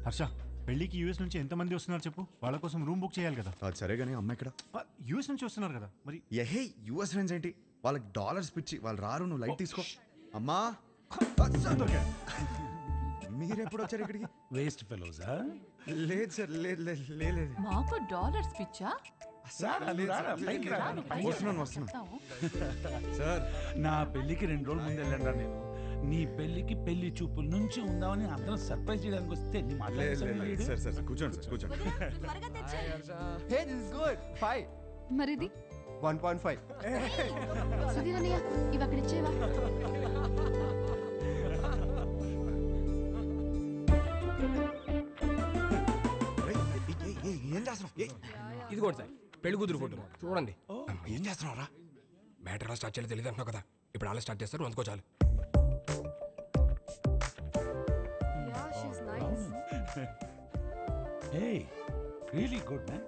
హర్ష పెళ్ళికి యూఎస్ నుంచి ఎంతమంది వస్తున్నారు చెప్పు, వాళ్ళ కోసం రూమ్ బుక్ చేయాలి కదా. అది సరే కానీ అమ్మ ఇక్కడ యూఎస్ నుంచి వస్తున్నారు కదా మరి. ఎహే యూఎస్ ఫ్రెండ్స్ ఏంటి, వాళ్ళకి డాలర్స్ పిచ్చి, వాళ్ళు రారు, నువ్వు లైట్ తీసుకో. అమ్మా మీరెప్పుడు వచ్చారు ఇక్కడికి? వేస్ట్ ఫెలోజా? లేదు సార్, లేదు లేదు లేదు. మాకు డాలర్స్ పిచ్చా? వస్తున్నాను సార్. నా పెళ్లికి 2 రోజుల ముందు వెళ్ళండి నేను. నీ పెళ్లికి పెళ్లి చూపుల నుంచి ఉందామని అందరం సర్ప్రైజ్ చేయడానికి వస్తే నీ మాట్లాడలేదు. సార్ సార్ కూర్చోండి సార్, కూర్చోండి. Hey this is good 5. మరిది 1.5. సుధీర్ అన్నయ్య ఇవి అక్కడ ఇచ్చేవా? ఏం చేస్తున్నావు? ఇది కూడా సార్ పెళ్లి కూతురు ఫోటో చూడండి. ఏం చేస్తున్నావురా? మ్యాటర్ ఎలా స్టార్ట్ చేయాలో తెలియదు అంటున్నావు కదా, ఇప్పుడు అలా స్టార్ట్ చేస్తారు, అందుకో చాలు. Hey, really good man.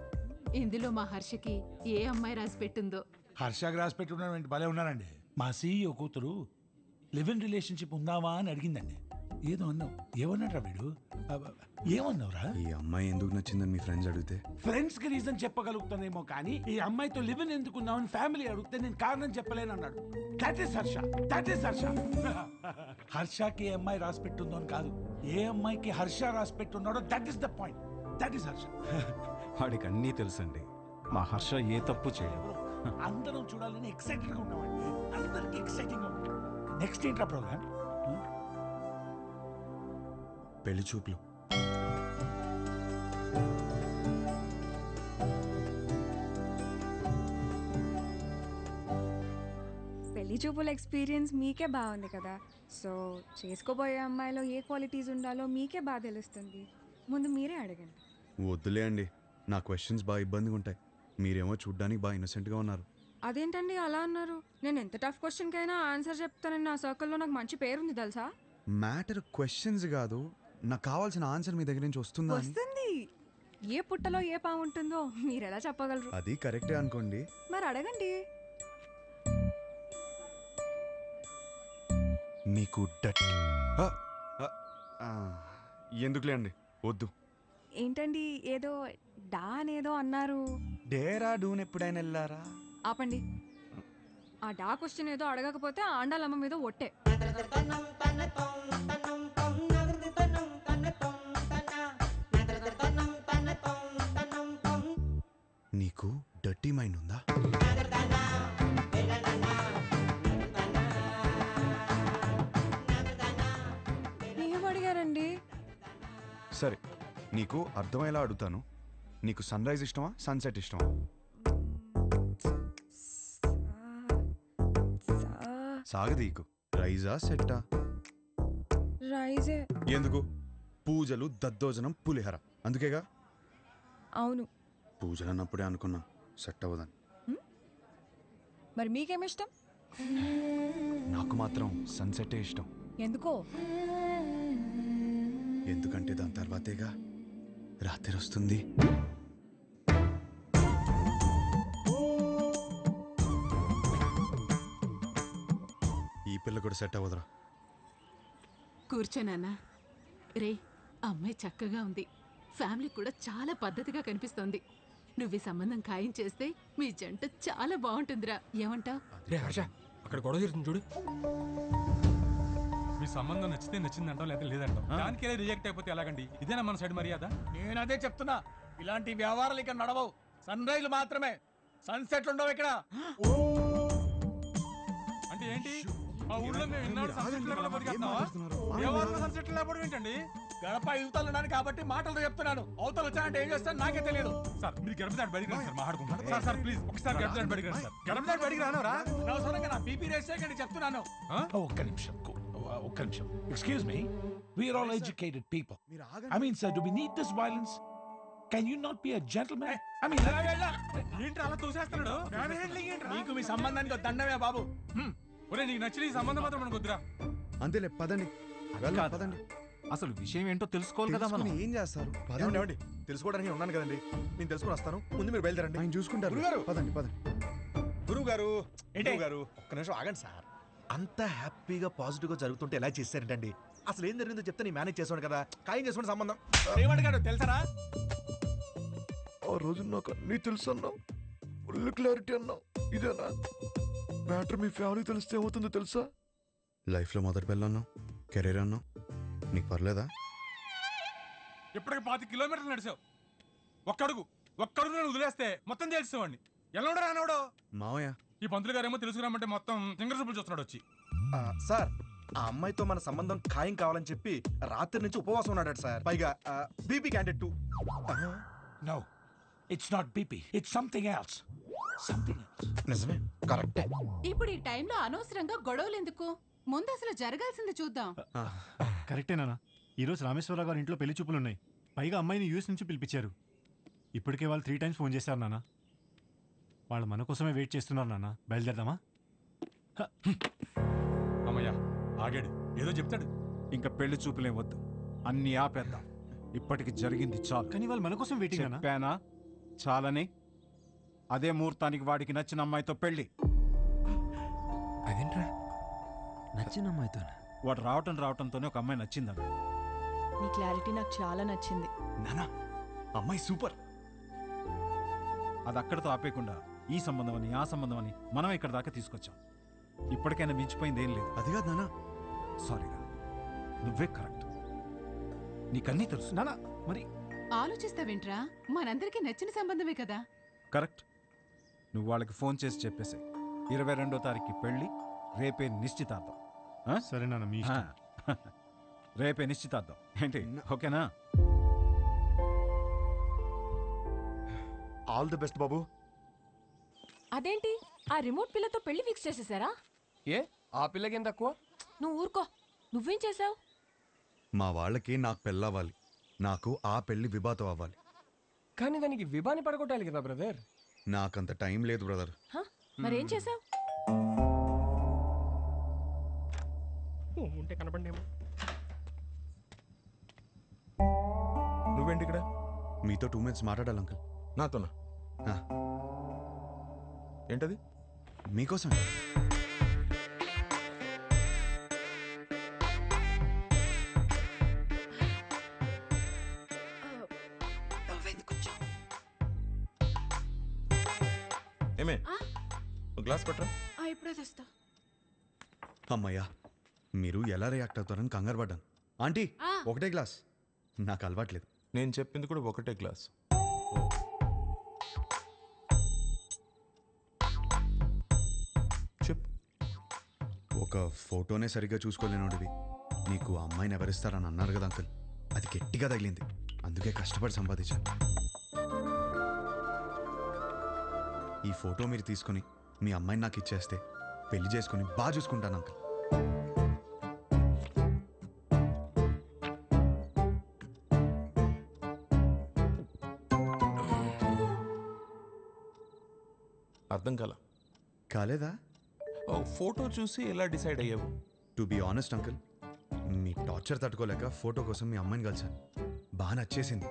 ఇందులో మా హర్షకి ఏ అమ్మాయి రాసి పెట్టిందో. హర్షకి రాసి పెట్టున్నాడు, భలే ఉన్నారండి. మా సీఈఓ కూతురు లివ్ ఇన్ రిలేషన్షిప్ ఉందావా అని అడిగిందండి. ఏదో అన్నావు, ఏమన్నాడు వీడు? ఏమన్నావురా? ఈ అమ్మాయి ఎందుకు నచ్చిందని మీ ఫ్రెండ్స్ అడిగితే ఫ్రెండ్స్ కి రీజన్ చెప్పగలుగుతానేమో కానీ ఈ అమ్మాయితో లివ్ ఇన్ ఎందుకు ఉన్నావని ఫ్యామిలీ అడిగితే నేను కారణం చెప్పలేను అన్నాడు. That is Harsha, that is Harsha. హర్షకి ఏ అమ్మాయి రాసి పెట్టుందో అని కాదు, ఏ అమ్మాయికి హర్ష రాసి పెట్టున్నాడో that is the point. That is Harsha. వాడికి అన్నీ తెలుసండి, మా హర్ష ఏ తప్పు చేయదు. అందరం చూడాలని ఎక్సైటెడ్ గా ఉన్నామండి, అందరికి ఎక్సైటింగ్ గా ఉంది. నెక్స్ట్ ఏంట్రా ప్రోగ్రామ్? పెళ్లి చూపులు. పెళ్లి చూపుల ఎక్స్పీరియన్స్ మీకే బాగుంది కదా, సో చేసుకోబోయే అమ్మాయిలో ఏ క్వాలిటీస్ ఉండాలో మీకే బాగా తెలుస్తుంది. ముందు మీరే అడగండి. వద్దులే అండి, నా క్వశ్చన్స్ బాగా ఇబ్బందిగా ఉంటాయి. మీరేమో చూడ్డానికి బాగా ఇన్నోసెంట్గా ఉన్నారు. అదేంటండి అలా అన్నారు? నేను ఎంత టఫ్ క్వశ్చన్కైనా ఆన్సర్ చెప్తానని నా సర్కిల్లో నాకు మంచి పేరుంది తెలుసా. మ్యాటర్ క్వశ్చన్స్ కాదు, నాకు కావాల్సిన ఆన్సర్ మీ దగ్గర నుంచి వస్తుందా అని. వస్తుంది. ఏ పుట్టలో ఏ పాము ఉంటుందో మీరు ఎలా చెప్పగలరు? అది కరెక్టే అనుకోండి. మరి అడగండి. మీకు ఎందుకులే అండి, వద్దు. ఏంటండి ఏదో డా అనేదో అన్నారు? డేరాడూన్ ఎప్పుడైనా వెళ్ళారా? ఆపండి. ఆ డా క్వశ్చన్ ఏదో అడగకపోతే ఆండాలమ్మ మీద ఒట్టే. నీకు డర్టీ మైండ్ ఉందా? ఏం అడిగారండి? సరే, నీకు అర్థమయ్యేలా అడుగుతాను. నీకు సన్ రైజ్ ఇష్టమా, సన్సెట్ ఇష్టమా? సాగదీకు. రైజా సెట్టా? రైజే. ఎందుకు? పూజలు, దద్దోజనం, పులిహర, అందుకేగా. అవును. పూజలు అన్నప్పుడే అనుకున్నా సెట్ అవ్వదని. మరి మీకేమిష్టం? నాకు మాత్రం సన్సెటే ఇష్టం. ఎందుకో? ఎందుకంటే దాని తర్వాతేగా రాత్రి వస్తుంది. ఈ పిల్ల కూడా సెట్ అవ్వదురా. కూర్చోనానా. రే, అమ్మాయి చక్కగా ఉంది, ఫ్యామిలీ కూడా చాలా పద్ధతిగా కనిపిస్తోంది. నువ్వు ఈ సంబంధం ఖాయం చేస్తే మీ జంట చాలా బాగుంటుందిరా, ఏమంటావ్? రే హర్ష, అక్కడ గొడవ తీరుతుంది చూడు. మీ సంబంధం నచ్చితే నచ్చిందంటాం, లేదా లేదంటాం. దానికి రిజెక్ట్ అయిపోతే ఎలాగండి? ఇదేనా మన సైడ్ మర్యాద? నేను అదే చెప్తున్నా, ఇలాంటి వ్యవహారాలు ఇక్కడ నడవవు. సన్ రైజ్ మాత్రమే, సన్సెట్లు ఉండవు ఇక్కడ. అంటే ఏంటి? మా ఊళ్ళో మేము ఇన్నాడు సన్సెట్ లేకుండా బతికేస్తున్నావా? వ్యవహారంలో సన్సెట్ లేకపోవడం ఏంటండి? గడప యువతలు ఉన్నాను కాబట్టి మాటలతో చెప్తున్నాను. అవతలు వచ్చానంటే ఏం చేస్తాను నాకే తెలియదు. సార్ మీరు గడప దాటి బయటికి రండి సార్, మాట్లాడుకుంటాం. సార్ సార్ ప్లీజ్ ఒకసారి గడప దాటి బయటికి రండి సార్. గడప దాటి బయటికి రానవరా? అనవసరంగా నా బీపీ రేస్ చేయకండి చెప్తున్నాను. ఒక్క నిమిషం, ఒక్క నిమిషం. Excuse me, we are all educated people. I mean sir, do we need this violence? Can you not be a gentleman? I mean ఏంటి అలా తోసేస్తున్నాడు? నీకు మీ సంబంధానికి దండమే బాబు. ఒరే, నీకు నచ్చిన ఈ సంబంధం మాత్రం మనకు వద్దురా. అంతేలే, పదండి. పదండి. అసలు విషయం ఏంటో తెలుసుకోవాలి కదా మనం. ఏం చేస్తారు? ఏమండి, తెలుసుకోవడానికి ఉన్నాను కదండి, నేను తెలుసుకుని వస్తాను. ముందు మీరు బయలుదేరండి. ఆయన చూసుకుంటారు. గురుగారు. పదండి పదండి. గురువు గారు, గురువు గారు, ఒక్క నిమిషం ఆగండి సార్. అంత హ్యాపీగా పాజిటివ్గా జరుగుతుంటే ఎలా చేశారంటండి? అసలు ఏం జరిగిందో చెప్తే నీ మేనేజ్ చేసాను కదా, ఖాయం చేసుకుని సంబంధం. ఏమడిగాడు తెలుసరా? ఆ రోజు నాకు అన్నీ తెలుసు అన్నావు, ఫుల్ క్లారిటీ అన్నావు. ఇదేనా మ్యాటర్? మీ ఫ్యామిలీ తెలిస్తే ఏమవుతుందో తెలుసా? లైఫ్లో మొదటి పిల్ల అన్నావు, కెరీర్ అన్నావు, నీకు పర్లేదా? ఇప్పటికి 5 కిలోమీటర్లు నడిచావు. ఒక్కడుగు నేను వదిలేస్తే మొత్తం చేసేవాడిని. ఎలా రానవడో మావయ్య, ఈ పంతులు గారేమో తెలుసుకురామంటే మొత్తం సింగర్ సూపులు చూస్తున్నాడు వచ్చి. సార్, ఆ అమ్మాయితో మన సంబంధం ఖాయం కావాలని చెప్పి రాత్రి నుంచి ఉపవాసం ఉన్నాడు సార్. పైగా BP candidate 2. No, it's not BP, it's something else. నిజమే, కరెక్టే. ఇప్పుడు ఈ టైంలో అనవసరంగా గొడవలు ఎందుకు? ముందు అసలు జరగాల్సింది చూద్దాం. కరెక్టేనా? ఈరోజు రామేశ్వరరావు గారి ఇంట్లో పెళ్లి చూపులు ఉన్నాయి. పైగా అమ్మాయిని యూఎస్ నుంచి పిలిపించారు. ఇప్పటికే వాళ్ళు 3 times ఫోన్ చేశారు నాన్న. వాళ్ళు మన కోసమే వెయిట్ చేస్తున్నారు నాన్న. బయలుదేరదామా? అమ్మయ్యా ఆగాడు, ఏదో చెప్తాడు. ఇంకా పెళ్లి చూపులేం వద్దు, అన్ని ఆపేద్దాం. ఇప్పటికి జరిగింది చాలు. కానీ వాళ్ళు మన కోసం వెయిటింగ్ అన్నా. చెప్పానా చాలని? అదే ముహూర్తానికి వాడికి నచ్చిన అమ్మాయితో పెళ్లి. అదేంట్రా నచ్చిన అమ్మాయితో? వాడు రావటంతోనే ఒక అమ్మాయి నచ్చిందన్న. నీ క్లారిటీ నాకు చాలా నచ్చింది. నానా, అమ్మాయి సూపర్. అది అక్కడితో ఆపేయకుండా ఈ సంబంధం అని ఆ సంబంధం అని మనం ఇక్కడ దాకా తీసుకొచ్చాం. ఇప్పటికైనా మించిపోయింది ఏం లేదు. అది కాదు నానా. సారీరా, నువ్వే కరెక్ట్. నీకన్నీ తెలుసు. నాన్న మరి ఆలోచిస్తావేంట్రా? మనందరికీ నచ్చిన సంబంధమే కదా. కరెక్ట్. నువ్వు వాళ్ళకి ఫోన్ చేసి చెప్పేసాయి. 22వ తారీఖు పెళ్లి, రేపే నిశ్చితార్థం. ఆ? సరే నాన్న, మీ ఆ. ఇష్టం. రేపే నిశ్చితార్థం. ఏంటి, ఓకేనా? ఆల్ ది బెస్ట్ బాబు. అదేంటి, ఆ రిమోట్ పిల్లతో పెళ్లి ఫిక్స్ చేసేసారా? ఏ ఆ పిల్లకేం తక్కువ? నువ్వు ఊరుకో. నువ్వేం చేసావు? మా వాళ్ళకి నాకు పెళ్ళవ్వాలి, నాకు ఆ పెళ్లి విభాతం అవ్వాలి. కానీ దానికి విభాని పడగొట్టాలి కదా బ్రదర్. నాకంత టైం లేదు బ్రదర్. మరేం చేసావు? ఉంటే కనపడేమో. నువ్వేంటి ఇక్కడ? మీతో 2 minutes మాట్లాడాలి అంకుల్. నాతోనా? ఆ, ఏంటది? మీకోసం. ఏమే, గ్లాస్ పట్టరా. ఇప్పుడే తెస్తా. అమ్మయ్యా, మీరు ఎలా రియాక్ట్ అవుతారని కంగారు పడ్డాను. ఆంటీ, ఒకటే గ్లాస్. నాకు అలవాట్లేదు. నేను చెప్పింది కూడా ఒకటే గ్లాస్. చెప్పు. ఒక ఫోటోనే సరిగ్గా చూసుకోలేనోడివి నీకు ఆ అమ్మాయిని ఎవరిస్తారని అన్నారు కదా అంకుల్. అది గట్టిగా తగిలింది, అందుకే కష్టపడి సంపాదించాను. ఈ ఫోటో మీరు తీసుకొని మీ అమ్మాయిని నాకు ఇచ్చేస్తే పెళ్లి చేసుకుని బాగా చూసుకుంటాను అంకుల్. అర్థం కాలేదా? ఫోటో చూసి ఎలా డిసైడ్ అయ్యావు? టు బీ ఆనెస్ట్ అంకుల్, మీ టార్చర్ తట్టుకోలేక ఫోటో కోసం మీ అమ్మాయిని కలిసాను. బాగా నచ్చేసింది.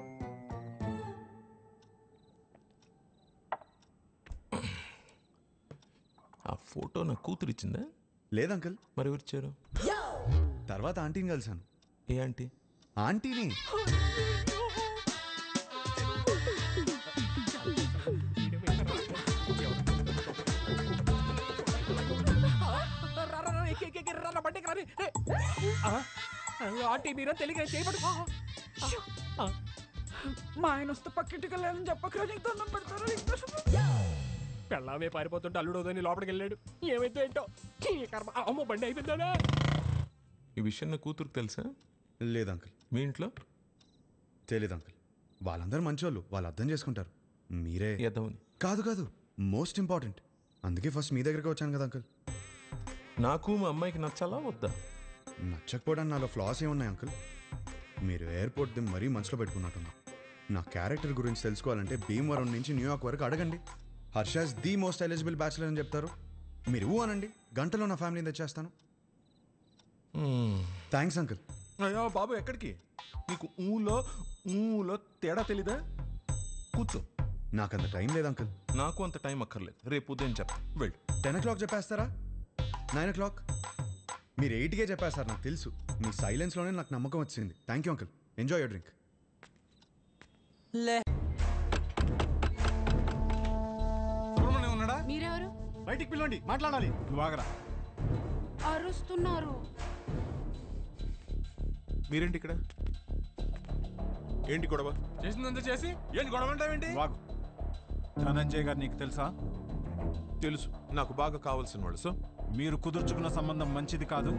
ఆ ఫోటో నా కూతురు ఇచ్చిందా? లేదంకుల్. మరి ఎవరు ఇచ్చారు? తర్వాత ఆంటీని కలిసాను. ఏ ఆంటీ? ఆంటీని. ఆంటీ మీరా తెలియక చేయబడు. మా ఆయన వస్తే పక్కింటికి వెళ్ళాలని చెప్పకరా, నీకు దండం పెడతారా? పెళ్ళామే పారిపోతుంటే అల్లుడోదని లోపలికి వెళ్ళాడు. ఏమైతే ఏంటో ఈ కర్మ. అమ్మో బండి అయిపోయిందా? ఈ విషయం నా కూతురుకు తెలుసా? లేదంకుల్. మీ ఇంట్లో? తెలీదు అంకుల్. వాళ్ళందరూ మంచోళ్ళు, వాళ్ళు అర్థం చేసుకుంటారు. మీరే ఎదవని. కాదు, మోస్ట్ ఇంపార్టెంట్. అందుకే ఫస్ట్ మీ దగ్గరికి వచ్చాను కదా అంకుల్. నాకు మా అమ్మాయికి నచ్చాలా వద్దా? నచ్చకపోవడానికి నాలో ఫ్లాస్ ఏమున్నాయి అంకుల్? మీరు ఎయిర్పోర్ట్ ది మరీ మనసులో పెట్టుకున్నట్టున్నా. నా క్యారెక్టర్ గురించి తెలుసుకోవాలంటే భీమవరం నుంచి న్యూయార్క్ వరకు అడగండి. Harsha's the most eligible bachelor అని చెప్తారు. మీరు ఊ అనండి, గంటలో నా ఫ్యామిలీని తెచ్చేస్తాను. Thanks uncle. అయ్యో బాబు, ఎక్కడికి? నీకు ఊలో తేడా తెలీదా? కూర్చో. నాకంత టైం లేదు అంకుల్. నాకు అంత టైం అక్కర్లేదు, రేపు ఉదయం చెప్తా. వెళ్ళు. 10 o'clock చెప్పేస్తారా? 9 o'clock? మీరు 8కే చెప్పేస్తారు, నాకు తెలుసు. మీ సైలెన్స్లోనే నాకు నమ్మకం వచ్చింది. Thank you uncle. Enjoy your drink. Subrahmanyam ఉన్నాడా? మీరెవరు? బయటికి పిలవండి, మాట్లాడాలి. నువ్వు ఆగరా. అరుస్తున్నారు. మీరేంటి ఇక్కడ? ఏంటి గొడవ? చేసిందంతా చేసి ఏంటి గొడవ అంటావేంటి? వాగు. ధనంజయ్ గారు నీకు తెలుసా? తెలుసు, నాకు బాగా కావాల్సిన వాళ్ళు. సో మీరు కుదుర్చుకున్న సంబంధం మంచిది కాదు,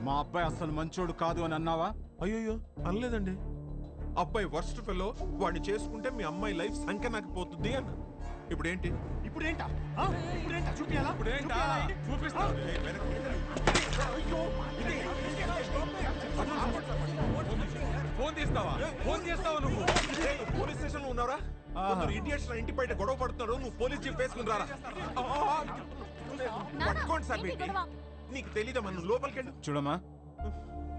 మా అబ్బాయి అస్సలు మంచోడు కాదు అని అన్నావా? అయ్యో అనలేదండి. అబ్బాయి వర్స్ట్ ఫెలో, వాడిని చేసుకుంటే మీ అమ్మాయి లైఫ్ సంఖ్య నాకు పోతుంది అన్న. ఇప్పుడేంటి? ఇప్పుడేంటా చూపియాలా? ఇప్పుడేంటా? చూపిస్తా. ఫోన్ తీస్తావా? ఫోన్ చేస్తావా నువ్వు? పోలీస్ స్టేషన్ లో ఉన్నారా? ఇడియట్స్ నా ఇంటి బయట గొడవ పడుతున్నారు. నువ్వు పోలీస్ జీప్ వేసుకుని రారా. పట్టుకోండి సార్. నీకు తెలీదా? మనం లోపలికి వెళ్ళు. చూడమ్మా,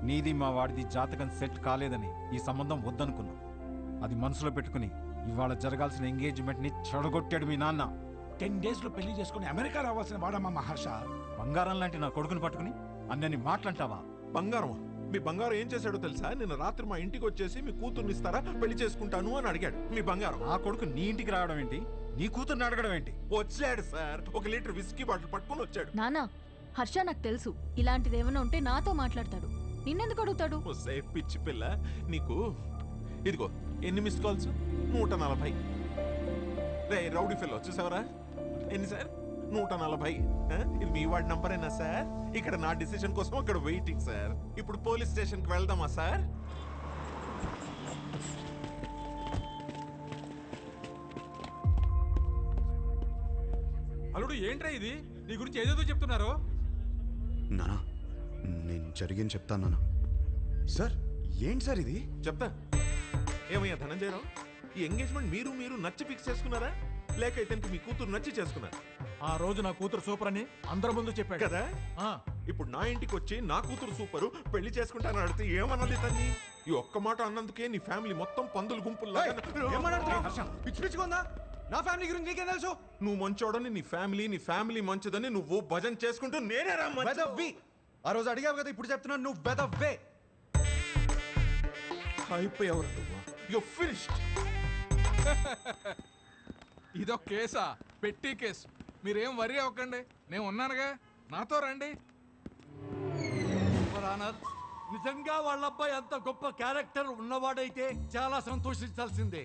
నీది మా వాడిది జాతకం సెట్ కాలేదని ఈ సంబంధం వద్దనుకున్నాం. అది మనసులో పెట్టుకుని ఇవాళ జరగాల్సిన ఎంగేజ్మెంట్ ని చెడగొట్టాడు మీ నాన్న. 10 days లో పెళ్లి చేసుకుని అమెరికా రావాల్సిన వాడమ్మా మహర్ష. బంగారం లాంటి నా కొడుకుని పట్టుకుని అన్నని మాట్లాంటావా? బంగారం? మీ బంగారం ఏం చేశాడో తెలుసా? నిన్న రాత్రి మా ఇంటికి వచ్చేసి మీ కూతుర్ని ఇస్తారా, పెళ్లి చేసుకుంటాను అని అడిగాడు. మీ బంగారం. ఆ కొడుకు నీ ఇంటికి రావడం ఏంటి? నీ కూతుర్ని అడగడం ఏంటి? వచ్చాడు సార్, 1 లీటర్ విస్కీ బాటిల్ పట్టుకుని వచ్చాడు. నానా, హర్ష నాకు తెలుసు, ఇలాంటిది ఏమైనా ఉంటే నాతో మాట్లాడతాడు. నిన్నెందుకు అడుగుతాడు? ఓ పిచ్చి పిల్ల నీకు. ఇదిగో ఎన్ని మిస్ కాల్స్? 140. రే రౌడీ ఫెల్లో చూసావరా? ఎన్ని సార్? 140. ఇది మీ వాడి నంబరేనా సార్? ఇక్కడ నా డిసిషన్ కోసం అక్కడ వెయిటింగ్ సార్. ఇప్పుడు పోలీస్ స్టేషన్కి వెళ్దామా సార్? అల్లుడు ఏంట్రా ఇది? నీ గురించి ఏదేదో చెప్తున్నారు. నానా, నేను జరిగింది చెప్తాను నాన్న. సార్ ఏంటి సార్ ఇది? చెప్తా. ఏమయ్యా ధనంజయరావు, ఈ ఎంగేజ్మెంట్ మీరు నచ్చి ఫిక్స్ చేసుకున్నారా, లేక ఇతనికి మీ కూతురు నచ్చి చేసుకున్నారా? ఆ రోజు నా కూతురు సూపర్ అని అందరి ముందు చెప్పాడు కదా. ఇప్పుడు నా ఇంటికి వచ్చి నా కూతురు సూపరు, పెళ్లి చేసుకుంటానని అడిగితే ఏమన్నది తన్ని? ఈ ఒక్క మాట అన్నందుకే నీ ఫ్యామిలీ మొత్తం పందులు గుంపుల్లా. పిచ్చి పిచ్చిగా నా ఫ్యామిలీ గురించి నీకేం తెలుసు? నువ్వు మంచోడని నీ ఫ్యామిలీ మంచిదని నువ్వు భజన చేసుకుంటూ నేనే రా వెదవ్వి. ఆ రోజు అడిగావు కదా, ఇప్పుడు చెప్తున్నాను నువ్వు వెదవ్వే. అయిపోయావు నువ్వు. You finished. ఇదొక కేసా? పెట్టి కేసు. మీరేం వరి అవ్వకండి, నేను ఉన్నానుగా, నాతో రండి. నిజంగా వాళ్ళ అబ్బాయి అంత గొప్ప క్యారెక్టర్ ఉన్నవాడైతే చాలా సంతోషించాల్సిందే.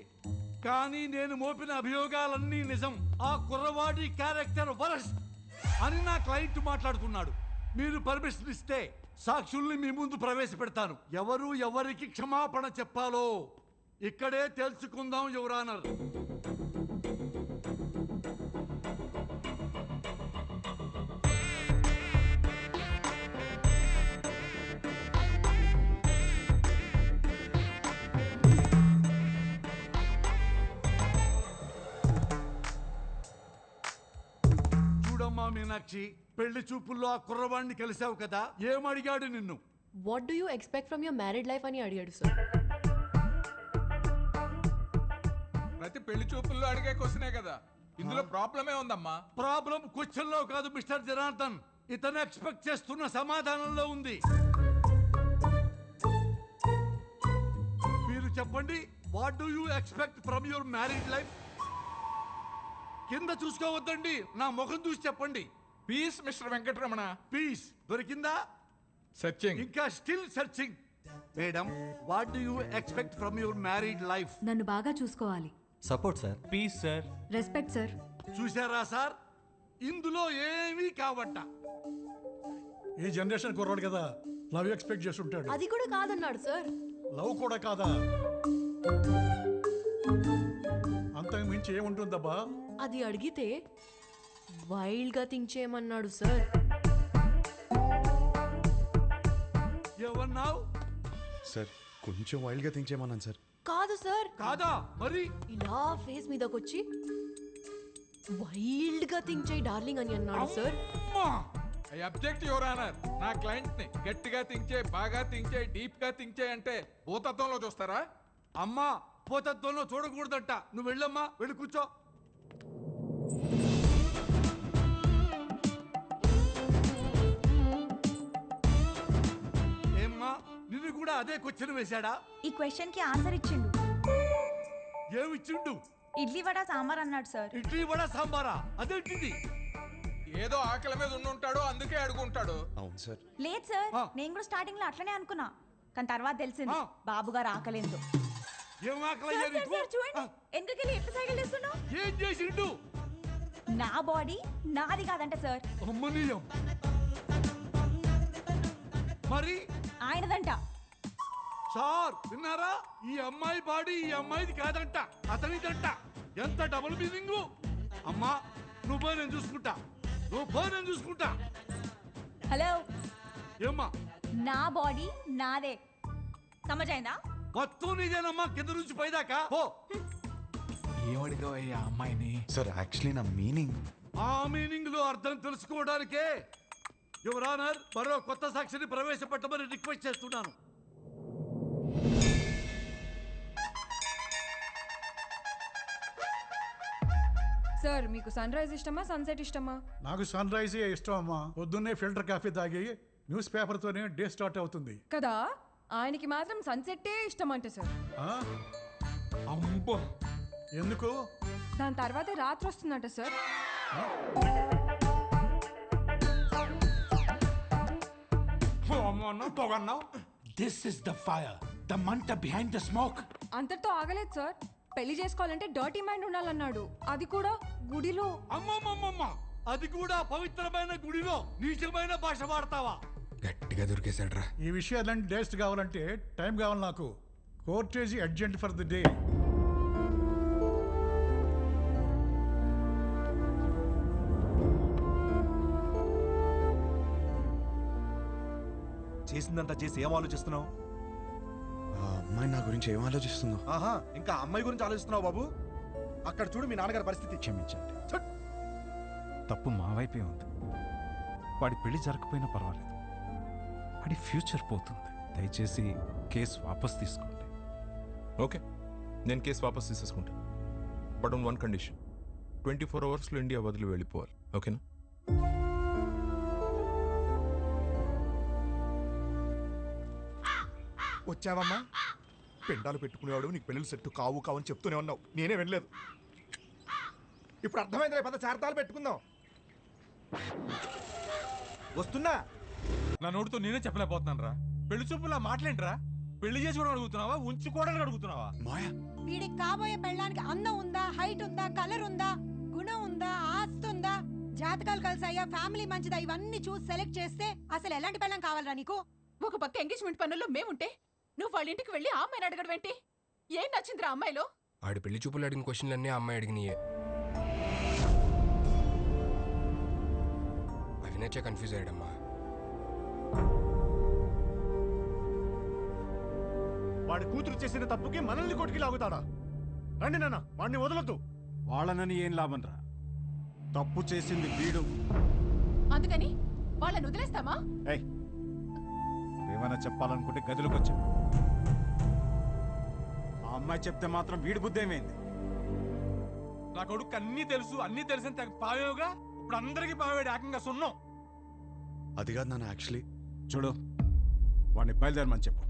కానీ నేను మోపిన అభియోగాలన్నీ నిజం. ఆ కుర్రవాడి క్యారెక్టర్ వరస్ట్ అని నా క్లయింట్ మాట్లాడుతున్నాడు. మీరు పర్మిషన్ ఇస్తే సాక్షుల్ని మీ ముందు ప్రవేశపెడతాను. ఎవరు ఎవరికి క్షమాపణ చెప్పాలో ఇక్కడే తెలుసుకుందాం యువర్ ఆనర్. చూడమ్మా మీనాక్షి, పెళ్లి చూపుల్లో ఆ కుర్రవాడిని కలిసావు కదా, ఏమడిగాడు నిన్ను? What do you expect from your married life అని అడిగాడు సార్. ప్రతి పెళ్లి చూపుల్లో అడిగే క్వశ్చనే కదా, ఇందులో ప్రాబ్లమే ఉందమ్మా. ప్రాబ్లం క్వశ్చన్ లో కాదు మిస్టర్ జనార్దన్, ఇతను ఎక్స్పెక్ట్ చేస్తున్న సమాధానంలో ఉంది. మీరు చెప్పండి, what do you expect from your married life? కింద చూసుకోవద్దండి, నా ముఖం చూసి చెప్పండి. Peace mister Venkataramana. పీస్ దొరికిందా? సెర్చింగ్. ఇంకా still searching. Madam, what do you expect from your married life? నన్ను బాగా చూసుకోవాలి. Support sir. Peace sir. Respect sir. చూసారా సార్, ఇందులో ఏమీ కావట్ట. ఈ జనరేషన్ కుర్రాడు కదా, లవ్ ఎక్స్పెక్ట్ చేసి ఉంటాడు. అది కూడా కాదన్నాడు సార్. లవ్ కూడా కాదా? అంతకు మించి ఏముంటుందబ్బా? అది అడిగితే వైల్డ్ గా థింక్ చేయమన్నాడు సార్. ఏమన్నావు? సార్ కొంచెం వైల్డ్గా థింక్ చేయమన్నాను సార్. కాదు సార్. కాదా మరి? ఇలా ఫేస్ మీదకొచ్చి వైల్డ్ గా థింక్ చేయి డార్లింగ్ అని అన్నాడు sir. I object your honour. నా క్లయింట్ ని గట్టిగా థింక్ చేయి, బాగా థింక్ చేయి, డీప్ గా థింక్ చేయి అంటే భూతత్వంలో చూస్తారా? అమ్మా, పోతత్వంలో చూడకూడదట. నువ్వు వెళ్ళమ్మా, వెళ్ళి కూర్చో. ఏమ్మా కూడా అదే క్వశ్చన్ వేశాడా? ఈ క్వశ్చన్ కి ఆన్సర్ ఇచ్చిండు. ఏమిచ్చిండు? ఇడ్లీ వడ సాంబార్ అన్నాడు సార్. ఇడ్లీ వడ సాంబారా? అదేంటిది? ఏదో ఆకలి మీద ఉండుంటాడు, అందుకే అడుగుంటాడు. అవును సార్. లేదు సార్, నేను కూడా స్టార్టింగ్ లో అట్లనే అనుకున్నా, కానీ తర్వాత తెలిసింది బాబు గారు ఆకలేదు. ఏం ఆకలి? చూడండి ఎందుకెళ్ళి ఎట్లా సైకిల్ చేస్తున్నావు? ఏం చేసిండు? నా బాడీ నాది కాదంట సార్. అమ్మనీయం. మరి ఆయనదంట. సార్ విన్నారా? ఈ అమ్మాయి బాడీ ఈ అమ్మాయిది కాదంట, అతనిదంట. ఎంత డబుల్ మీనింగ్! అమ్మా నువ్వు పోయి నేను చూసుకుంటా, నువ్వు పోయి నేను చూసుకుంటా. హలో ఏమ్మా? నా బాడీ నాదే, సమజైందా? మొత్తం నీదేనమ్మా, కింద నుంచి పైదాకా. ఓ ఏమడిగావయ్యా అమ్మాయిని? సార్ యాక్చువల్లీ నా మీనింగ్. ఆ మీనింగ్ లో అర్థం తెలుసుకోవడానికే యువర్ ఆనర్ మరో కొత్త సాక్షిని ప్రవేశపెట్టమని రిక్వెస్ట్ చేస్తున్నాను. సార్ మీకు సన్ రైజ్ ఇష్టమా సన్సెట్ ఇష్టమా? నాకు సన్ రైజే ఇష్టం అమ్మా. పొద్దున్నే ఫిల్టర్ కాఫీ తాగి న్యూస్ పేపర్తోనే డే స్టార్ట్ అవుతుంది కదా. ఆయనకి మాత్రం సన్సెట్టే ఇష్టం అంట సార్. అమ్మో ఎందుకు? దాని తర్వాతే రాత్రి వస్తుందంట sir. This is the fire, the మంట బిహైండ్ ద స్మోక్. అంతటితో ఆగలేదు సార్, పెళ్లి చేసుకోవాలంటే డర్టీ మైండ్ ఉండాలన్నాడు, అది కూడా గుడిలో. అమ్మమ్మమ్మమ్మ, అది కూడా పవిత్రమైన గుడిలో నీచమైన భాష వాడతావా? గట్టిగా దొరికేశాడ్రా. ఈ విషయాలన్నీ డేస్ట్ కావాలంటే టైం కావాలి నాకు. Courtesy urgent for the day. చేసిందంతా చేసి ఏం ఆలోచిస్తున్నావు? ఆ అమ్మాయి నా గురించి ఏం ఆలోచిస్తుందో. ఆహా, ఇంకా అమ్మాయి గురించి ఆలోచిస్తున్నావు బాబు? అక్కడ చూడు మీ నాన్నగారి పరిస్థితి. క్షమించండి, తప్పు మా వైపే ఉంది. వాడి పెళ్లి జరగకపోయినా పర్వాలేదు, వాడి ఫ్యూచర్ పోతుంది. దయచేసి కేసు వాపస్ తీసుకోండి. ఓకే, నేను కేసు వాపస్ తీసేసుకుంటాను. బట్ ఆన్ వన్ కండిషన్, 24 అవర్స్లో ఇండియా వదిలి వెళ్ళిపోవాలి. ఓకేనా? వచ్చావమ్మా? పెండాలు పెట్టుకునేవాడు నీకు పెళ్ళిళ్ళు సెట్ కావు కావు అని చెప్తూనే ఉన్నావు, నేనే వినలేదు. ఇప్పుడు అర్థమైంది, పెద్ద చార్తాలు పెట్టుకుందాం. వస్తున్నా. నా నోటితో నేనే చెప్పలేకపోతున్నాను రా. పెళ్లి చూపులా మాట్లాడరా? పెళ్లి చేసుకోవడం అడుగుతున్నావా, ఉంచుకోవడానికి అడుగుతున్నావా? మాయా, వీడికి కాబోయే పెళ్ళానికి అందం ఉందా, హైట్ ఉందా, కలర్ ఉందా, గుణం ఉందా, ఆస్తి ఉందా, జాతకాలు కలిసాయా, ఫ్యామిలీ మంచిదా, ఇవన్నీ చూసి సెలెక్ట్ చేస్తే అసలు ఎలాంటి పెళ్ళం కావాలరా నీకు? ఒక పక్క ఎంగేజ్మెంట్ పనుల్లో మేముంటే నువ్వు వాళ్ళ ఇంటికి వెళ్ళి ఆ అమ్మాయిని అడగడం ఏంటి? ఏం నచ్చిందిరా అమ్మాయిలో? ఆడి పెళ్లి చూపులు అడిగిన క్వశ్చన్లన్నీ అమ్మాయి అడిగినాయే. అవి నచ్చే కన్ఫ్యూజ్ అయ్యాడమ్మా. వాడి కూతురు చేసిన తప్పుకి మనల్ని కొట్టుకి లాగుతాడా? రండి నాన్న, వాడిని వదలొద్దు. వాళ్ళనని ఏం లాభం రా, తప్పు చేసింది వీడు. అందుకని వాళ్ళని వదిలేస్తామా? ఏమైనా చెప్పాలనుకుంటే గదిలోకి వచ్చా. ఆ అమ్మాయి చెప్తే మాత్రం వీడి బుద్ధి ఏమైంది? నా కొడుకు అన్నీ తెలుసు, అన్నీ తెలిసిన పావేవుగా ఇప్పుడు అందరికీ పావేడు ఏకంగా సున్నం. అది కాదు నాన్న, యాక్చువల్లీ చూడు, వాడిని బయలుదేరమని చెప్పు.